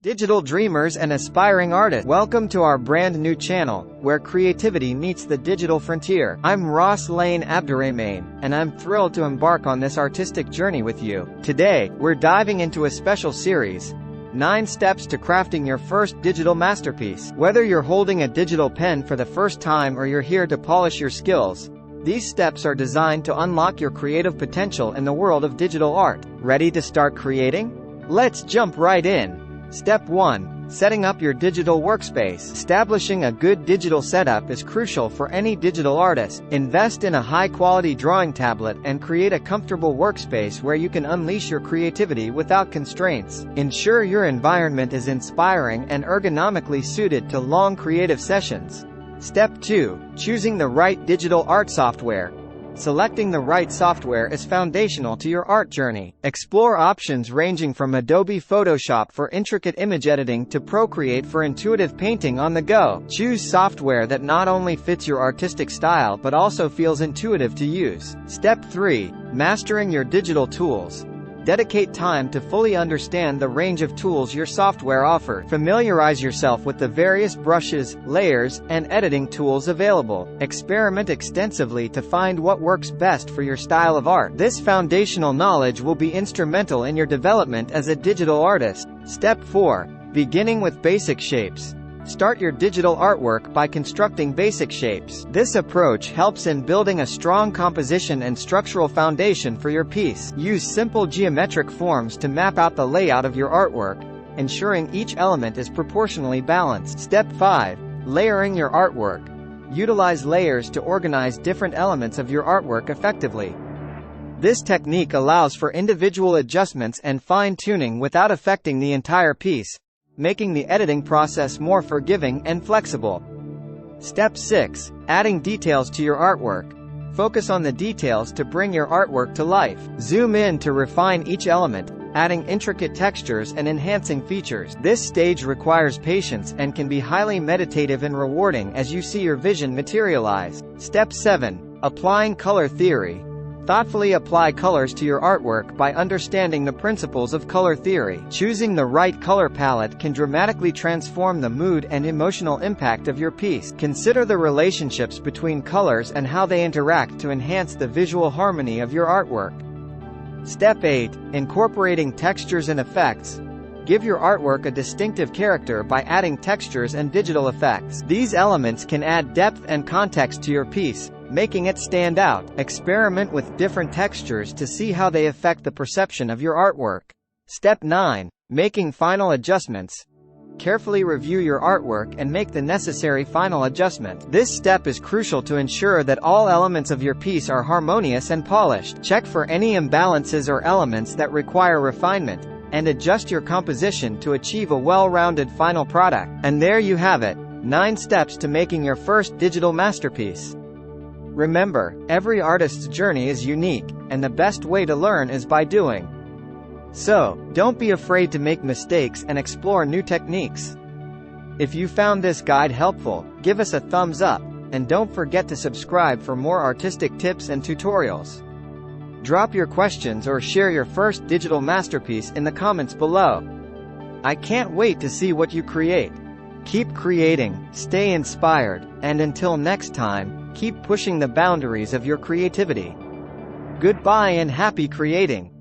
Digital dreamers and aspiring artists, welcome to our brand new channel, where creativity meets the digital frontier. I'm Ross Lane Abdurrahman, and I'm thrilled to embark on this artistic journey with you. Today, we're diving into a special series, 9 Steps to Crafting Your First Digital Masterpiece. Whether you're holding a digital pen for the first time or you're here to polish your skills, these steps are designed to unlock your creative potential in the world of digital art. Ready to start creating? Let's jump right in. Step 1. Setting up your digital workspace. Establishing a good digital setup is crucial for any digital artist. Invest in a high-quality drawing tablet and create a comfortable workspace where you can unleash your creativity without constraints. Ensure your environment is inspiring and ergonomically suited to long creative sessions. Step 2. Choosing the right digital art software. Selecting the right software is foundational to your art journey. Explore options ranging from Adobe Photoshop for intricate image editing to Procreate for intuitive painting on the go. Choose software that not only fits your artistic style but also feels intuitive to use. Step 3. Mastering your digital tools. Dedicate time to fully understand the range of tools your software offers. Familiarize yourself with the various brushes, layers, and editing tools available. Experiment extensively to find what works best for your style of art. This foundational knowledge will be instrumental in your development as a digital artist. Step 4. Beginning with basic shapes. Start your digital artwork by constructing basic shapes. This approach helps in building a strong composition and structural foundation for your piece. Use simple geometric forms to map out the layout of your artwork, ensuring each element is proportionally balanced. Step 5. Layering your artwork. Utilize layers to organize different elements of your artwork effectively. This technique allows for individual adjustments and fine-tuning without affecting the entire piece, making the editing process more forgiving and flexible. Step 6. Adding details to your artwork. Focus on the details to bring your artwork to life. Zoom in to refine each element, adding intricate textures and enhancing features. This stage requires patience and can be highly meditative and rewarding as you see your vision materialize. Step 7. Applying color theory. Thoughtfully apply colors to your artwork by understanding the principles of color theory. Choosing the right color palette can dramatically transform the mood and emotional impact of your piece. Consider the relationships between colors and how they interact to enhance the visual harmony of your artwork. Step 8. Incorporating textures and effects. Give your artwork a distinctive character by adding textures and digital effects. These elements can add depth and context to your piece, making it stand out. Experiment with different textures to see how they affect the perception of your artwork. Step 9. Making final adjustments. Carefully review your artwork and make the necessary final adjustment. This step is crucial to ensure that all elements of your piece are harmonious and polished. Check for any imbalances or elements that require refinement, and adjust your composition to achieve a well-rounded final product. And there you have it, 9 steps to making your first digital masterpiece. Remember, every artist's journey is unique, and the best way to learn is by doing. So, don't be afraid to make mistakes and explore new techniques. If you found this guide helpful, give us a thumbs up, and don't forget to subscribe for more artistic tips and tutorials. Drop your questions or share your first digital masterpiece in the comments below. I can't wait to see what you create. Keep creating, stay inspired, and until next time, keep pushing the boundaries of your creativity. Goodbye and happy creating!